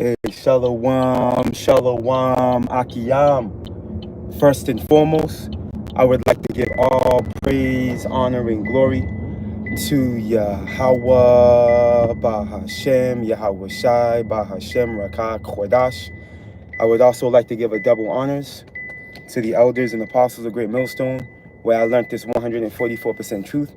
Hey, Shalom, Shalom, Akiyam. First and foremost, I would like to give all praise, honor, and glory to Yahweh, Bahashem, Yahweh Shai, Bahashem, Rakah, Kodash. I would also like to give a double honors to the elders and apostles of Great Millstone, where I learned this 144% truth.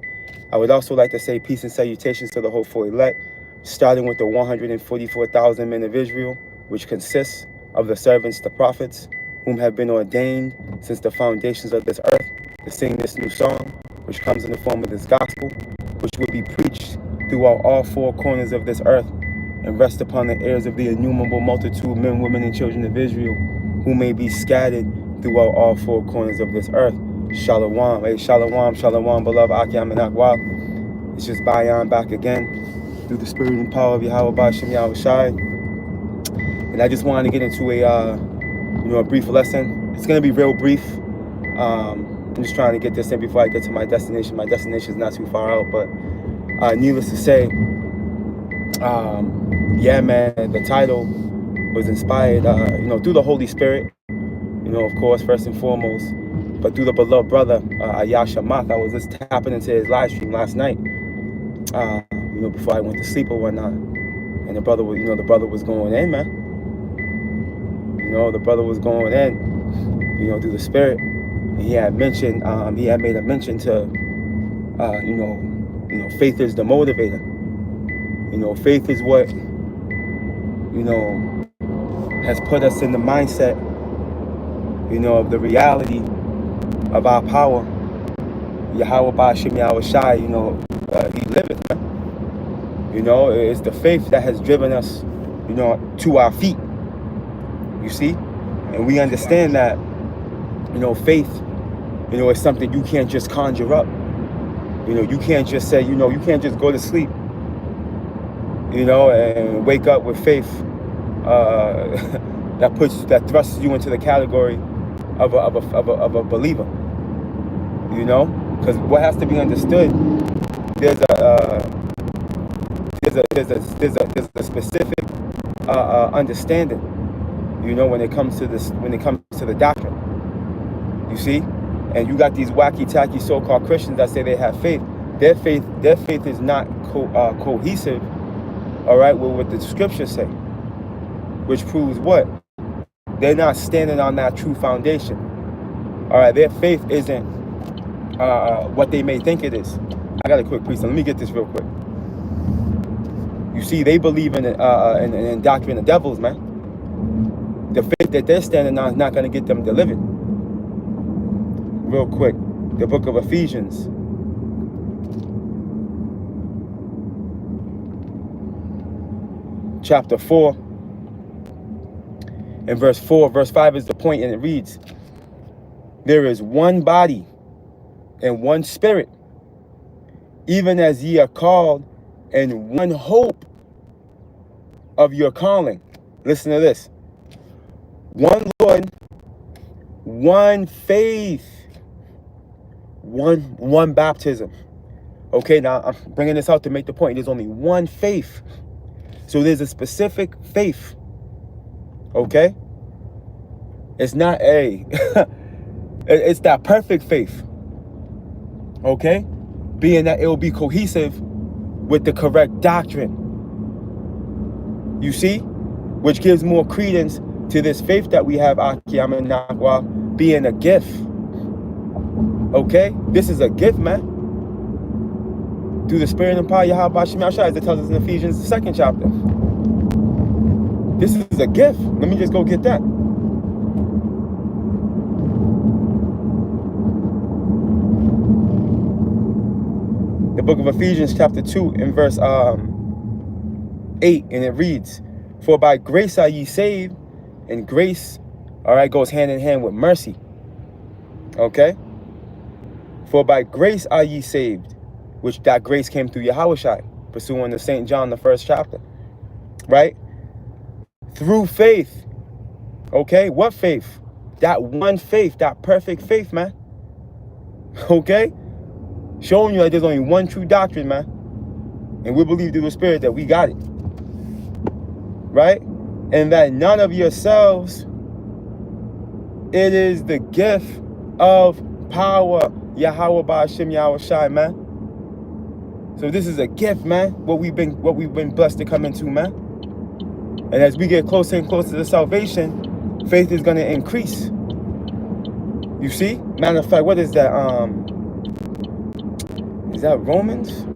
I would also like to say peace and salutations to the hopeful elect, starting with the 144,000 men of Israel, which consists of the servants, the prophets, whom have been ordained since the foundations of this earth to sing this new song, which comes in the form of this gospel, which will be preached throughout all four corners of this earth and rest upon the ears of the innumerable multitude, men, women, and children of Israel, who may be scattered throughout all four corners of this earth. Shalom. Hey, shalom, shalom, beloved Akyam and Akwab. It's just Bayan back again through the spirit and power of Yahweh Bashem Yahweh Shai. And I just wanted to get into a brief lesson. It's going to be real brief. I'm just trying to get this in before I get to my destination. My destination is not too far out, but needless to say, yeah, man, the title was inspired, through the Holy Spirit, of course, first and foremost, but through the beloved brother, Ayasha Math. I was just tapping into his live stream last night, before I went to sleep or whatnot. And the brother was going in, man. The brother was going in, through the spirit. And he had mentioned, he had made a mention to, faith is the motivator. Faith is what, has put us in the mindset, of the reality of our power. Yahweh Bashem Yahweh Shai, he liveth, man. It's the faith that has driven us, to our feet. You see? And we understand that, faith, is something you can't just conjure up. You can't just say, you can't just go to sleep, and wake up with faith that thrusts you into the category of a believer. Because what has to be understood, there's a specific understanding, when it comes to the doctrine. You see, and you got these wacky tacky so-called Christians that say they have faith. Their faith is not cohesive, all right, with what the scriptures say, which proves what? They're not standing on that true foundation. All right, their faith isn't what they may think it is. I got a quick piece. Let me get this real quick. You see, they believe in doctrine of devils, man. The faith that they're standing on is not going to get them delivered. Real quick, the book of Ephesians. Chapter 4 and verse 4. Verse 5 is the point, and it reads, there is one body and one spirit, even as ye are called, and one hope of your calling. Listen to this. One Lord, one faith, one baptism. Okay, now I'm bringing this out to make the point. There's only one faith. So there's a specific faith. Okay? It's not it's that perfect faith. Okay? Being that it will be cohesive with the correct doctrine. You see? Which gives more credence to this faith that we have, Akiyam and Nakwa, being a gift. Okay? This is a gift, man. Through the spirit and power of Yahweh Bashem Yahweh Shai, as it tells us in Ephesians, the 2nd chapter. This is a gift. Let me just go get that. The book of Ephesians chapter 2 in verse 8, and it reads, for by grace are ye saved, and grace, all right, goes hand in hand with mercy. Okay? For by grace are ye saved, which that grace came through Yahweh Shai, pursuing the St. John, the 1st chapter. Right? Through faith. Okay? What faith? That one faith, that perfect faith, man. Okay? Showing you that there's only one true doctrine, man. And we believe through the spirit that we got it. Right? and that none of yourselves, it is the gift of power. Yahweh Ba'ashem Yahweh Shai, man. So this is a gift, man, what we've been blessed to come into, man. And as we get closer and closer to salvation, faith is gonna increase. You see? Matter of fact, what is that? Is that Romans?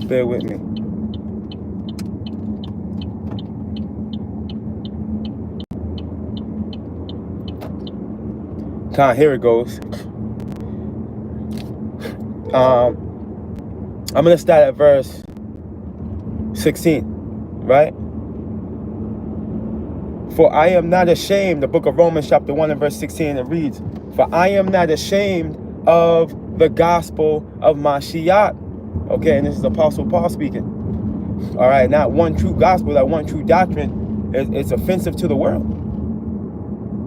Bear with me. Here it goes. I'm gonna start at verse 16, right? For I am not ashamed, the book of Romans chapter 1 and verse 16, it reads, for I am not ashamed of the gospel of Mashiach. Okay, and this is Apostle Paul speaking. All right, not one true gospel, that one true doctrine is offensive to the world.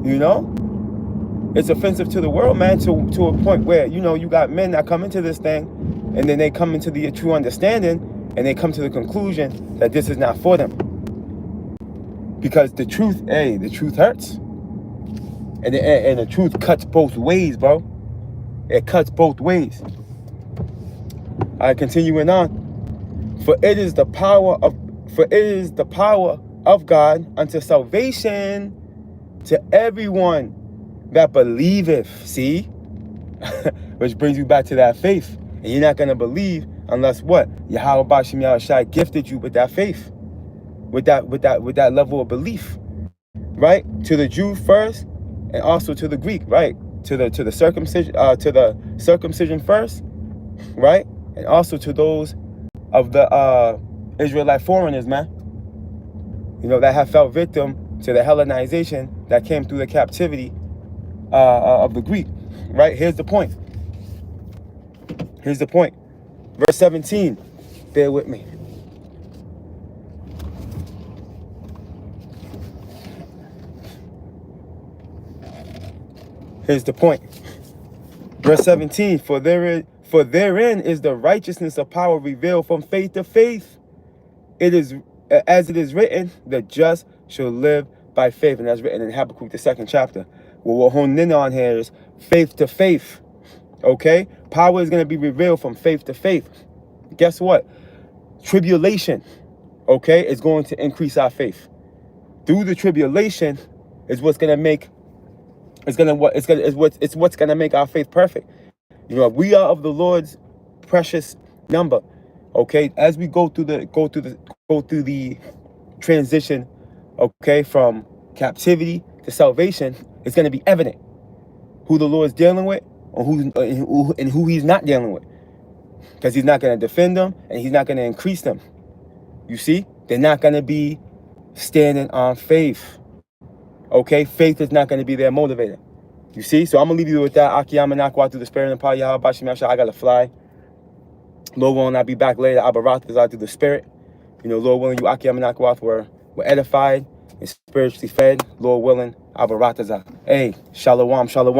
You know? It's offensive to the world, man, to a point where, you know, you got men that come into this thing and then they come into the true understanding and they come to the conclusion that this is not for them. Because the truth hurts. And the truth cuts both ways, bro. It cuts both ways. All right, continuing on. For it is the power of God unto salvation to everyone that believeth. See? Which brings you back to that faith. And you're not going to believe unless what? Yahweh Ba'ashem Yahweh Shai gifted you with that faith. With that level of belief. Right? To the Jew first and also to the Greek, right? To the circumcision first, right? And also to those of the Israelite foreigners, man. You know, that have fell victim to the Hellenization that came through the captivity of the Greek, right? Here's the point. Verse 17, bear with me. Here's the point. Verse 17, for therein is the righteousness of power revealed from faith to faith. It is, as it is written, the just shall live by faith. And that's written in Habakkuk, the 2nd chapter. What we're honing in on here is faith to faith. Okay? Power is going to be revealed from faith to faith. Guess what? Tribulation, okay, is going to increase our faith. Through the tribulation is what's going to make what's going to make our faith perfect. You know, we are of the Lord's precious number. Okay? As we go through the transition, okay, from captivity to salvation, it's going to be evident who the Lord's dealing with and who he's not dealing with. Because he's not going to defend them and he's not going to increase them. You see? They're not going to be standing on faith. Okay? Faith is not going to be their motivator. You see? So I'm going to leave you with that. Akiyama Nakwa through the spirit and power. Yahweh Ba'ashem Yahweh Shai. I got to fly. Lord willing, I'll be back later. Abarat is out through the spirit. You know, Lord willing, you Akiyama Nakwa were edified and spiritually fed. Lord willing, Abarat is out. Hey, shalom, shalom.